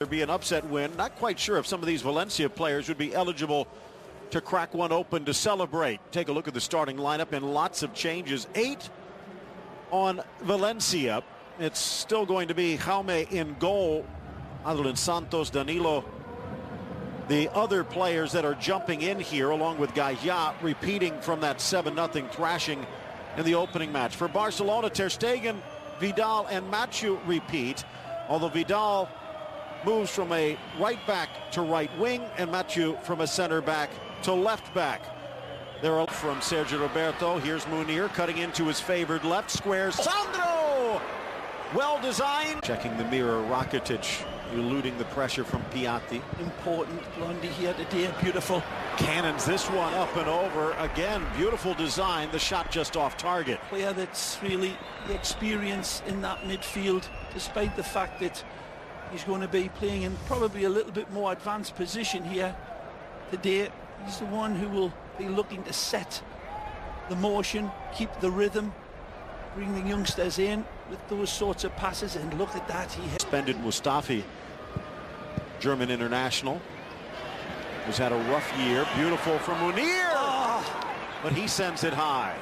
There'd be an upset win. Not quite sure if some of these Valencia players would be eligible to crack one open to celebrate. Take a look at the starting lineup and lots of changes. 8 on Valencia. It's still going to be Jaume in goal. Other than Santos, Danilo. The other players that are jumping in here, along with Gaia, repeating from that 7-0 thrashing in the opening match. For Barcelona, Ter Stegen, Vidal, and Mathieu repeat. Although Vidal moves from a right back to right wing, and Mathieu from a center back to left back. They're from Sergio Roberto. Here's Munir cutting into his favored left square. Sandro! Well designed. Checking the mirror, Rakitic eluding the pressure from Piatti. Important Blondie here today, beautiful. Cannons this one up and over. Again, beautiful design. The shot just off target. Player that's really the experience in that midfield, despite the fact that he's going to be playing in probably a little bit more advanced position here today. He's the one who will be looking to set the motion, keep the rhythm, bring the youngsters in with those sorts of passes. And look at that. He suspended Mustafi, German international, who's had a rough year. Beautiful from Munir, but he sends it high.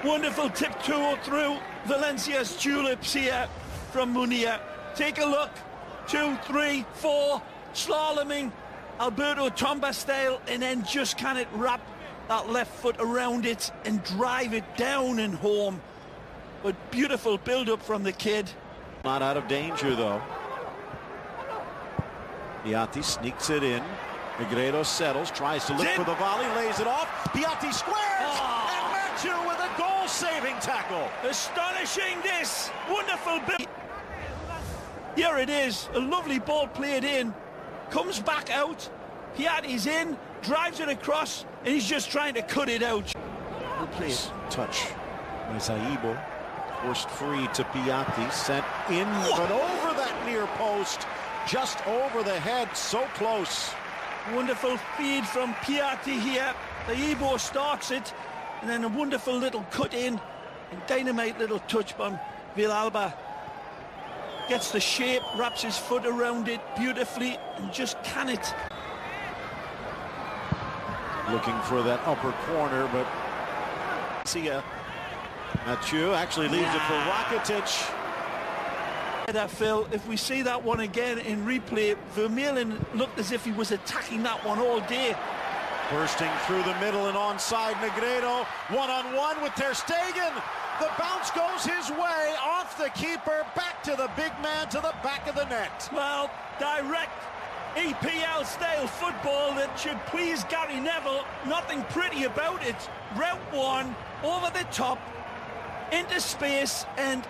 Wonderful tip through Valencia's tulips here from Munir. Take a look. 2, 3, 4, slaloming Alberto Tomba style, and then just kind of wrap that left foot around it and drive it down and home. But beautiful build-up from the kid. Not out of danger, though. Piatti sneaks it in. Negredo settles, tries to look for the volley, lays it off. Piatti squares, and Mathieu with a goal-saving tackle. Astonishing, this wonderful build. Here it is, a lovely ball played in, comes back out. Piatti's in, drives it across, and he's just trying to cut it out. Well played. Touch by Zaibo. Forced free to Piatti, sent in, but over that near post, just over the head, so close. Wonderful feed from Piatti here. Zaibo starts it, and then a wonderful little cut in, and dynamite little touch by Villalba. Gets the shape, wraps his foot around it beautifully, and just can it. Looking for that upper corner, but see ya. Mathieu actually leaves it for Rakitic. Phil, if we see that one again in replay, Vermeulen looked as if he was attacking that one all day. Bursting through the middle and onside, Negredo, one-on-one with Ter Stegen. The bounce goes his way, off the keeper, back to the big man, to the back of the net. Well, direct EPL-style football that should please Gary Neville. Nothing pretty about it. Route one, over the top, into space, and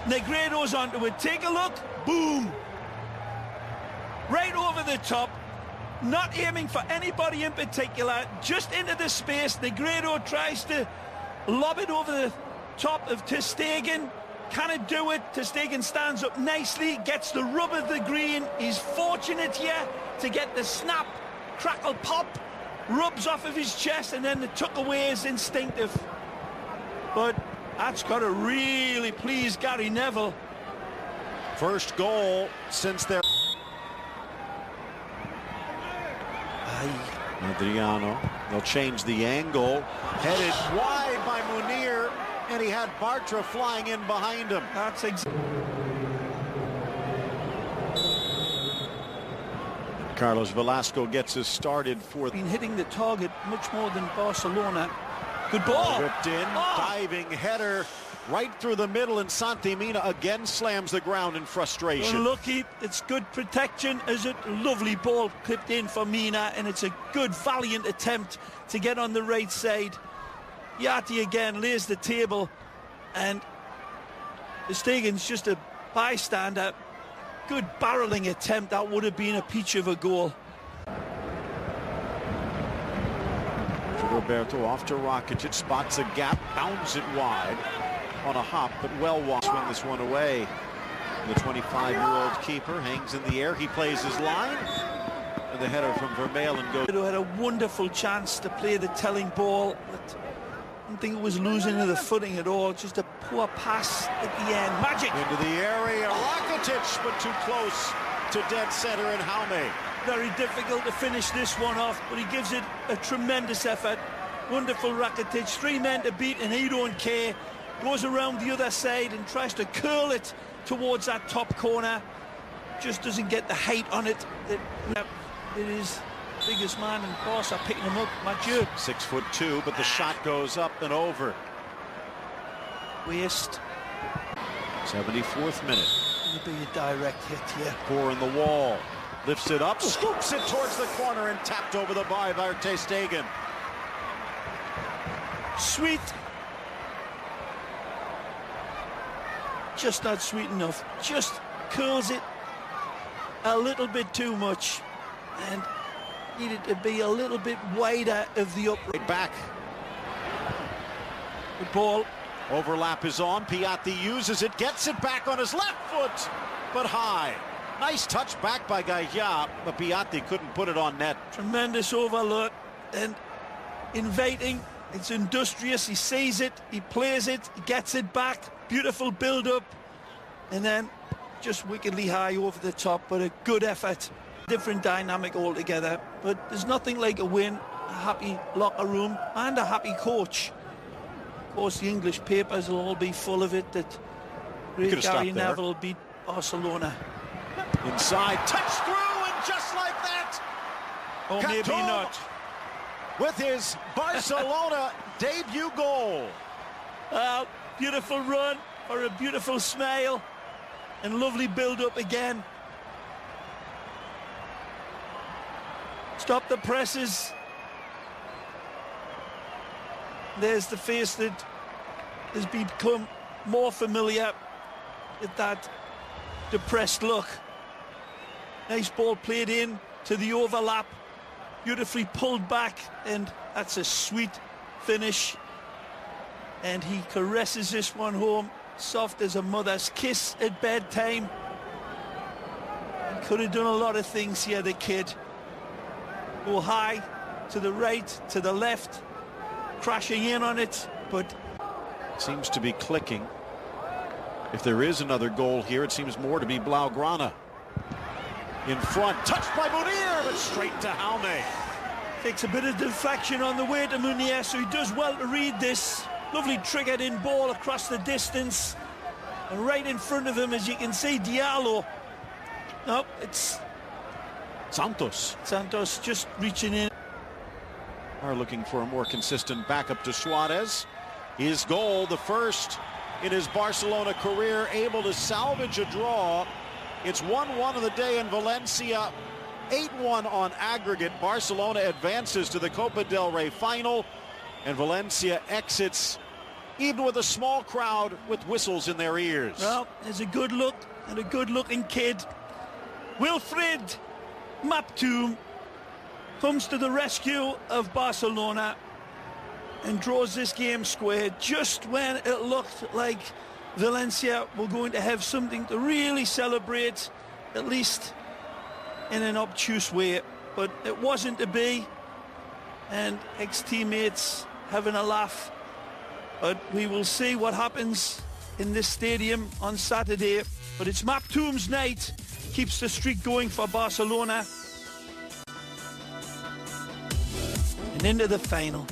Negredo's onto it. Take a look. Boom. Right over the top. Not aiming for anybody in particular. Just into the space. Negredo tries to lob it over the top of Ter Stegen. Can it do it? Ter Stegen stands up nicely. Gets the rub of the green. He's fortunate here to get the snap, crackle, pop. Rubs off of his chest, and then the tuck away is instinctive. But that's got to really please Gary Neville. First goal since their... Adriano, they'll change the angle. Headed wide by Munir, and he had Bartra flying in behind him. That's Carlos Velasco gets us started for... Been hitting the target much more than Barcelona. Good ball. Ripped in, diving header right through the middle, and Santi Mina again slams the ground in frustration. Unlucky, it's good protection as a lovely ball clipped in for Mina, and it's a good, valiant attempt to get on the right side. Piatti again lays the table, and Ter Stegen's just a bystander. Good barreling attempt, that would have been a peach of a goal. Roberto off to Rakitic, spots a gap, bounds it wide on a hop, but well wide. Swing this one away. The 25-year-old keeper hangs in the air. He plays his line, and the header from Vermeulen goes. Had a wonderful chance to play the telling ball, but I don't think it was losing the footing at all. Just a poor pass at the end. Magic into the area. Rakitic, but too close. to dead center and Jaume. Very difficult to finish this one off, but he gives it a tremendous effort. Wonderful Rakitic, 3 men to beat and he don't care. Goes around the other side and tries to curl it towards that top corner. Just doesn't get the height on it. It is biggest man in Barca picking him up, Mathieu. 6'2", but the shot goes up and over. Waste. 74th minute. It'll be a direct hit here. Pour in the wall. Lifts it up, scoops it towards the corner and tapped over the bar by Ter Stegen. Sweet. Just not sweet enough. Just curls it a little bit too much and needed to be a little bit wider of the upright. Back. The ball. Overlap is on. Piatti uses it, gets it back on his left foot, but high. Nice touch back by Gaia, but Piatti couldn't put it on net. Tremendous overlook and inviting. It's industrious. He sees it, he plays it, he gets it back. Beautiful build-up, and then just wickedly high over the top, but a good effort. Different dynamic altogether, but there's nothing like a win, a happy locker room, and a happy coach. Of course, the English papers will all be full of it that Gary Neville beat Barcelona. Inside, touch through, and just like that, or maybe not. With his Barcelona debut goal. Beautiful run or a beautiful smile and lovely build-up again. Stop the presses. There's the face that has become more familiar with that depressed look. Nice ball played in to the overlap, beautifully pulled back, and that's a sweet finish. And he caresses this one home, soft as a mother's kiss at bedtime. He could have done a lot of things here, the kid. Go high, to the right, to the left, crashing in on it, but seems to be clicking. If there is another goal here, it seems more to be Blaugrana. In front, touched by Munir, but straight to Jaume. Takes a bit of deflection on the way to Munir, so he does well to read this. Lovely triggered in ball across the distance. And right in front of him, as you can see, Diallo. Nope, it's Santos. Santos just reaching in. Are looking for a more consistent backup to Suarez. His goal, the first in his Barcelona career, able to salvage a draw. It's 1-1 of the day in Valencia, 8-1 on aggregate. Barcelona advances to the Copa del Rey final, and Valencia exits even with a small crowd with whistles in their ears. Well, there's a good look and a good-looking kid. Wilfried Maptoum comes to the rescue of Barcelona and draws this game square just when it looked like Valencia were going to have something to really celebrate, at least in an obtuse way. But it wasn't to be, and ex-teammates having a laugh. But we will see what happens in this stadium on Saturday. But it's Maptoum's night, keeps the streak going for Barcelona. And into the final.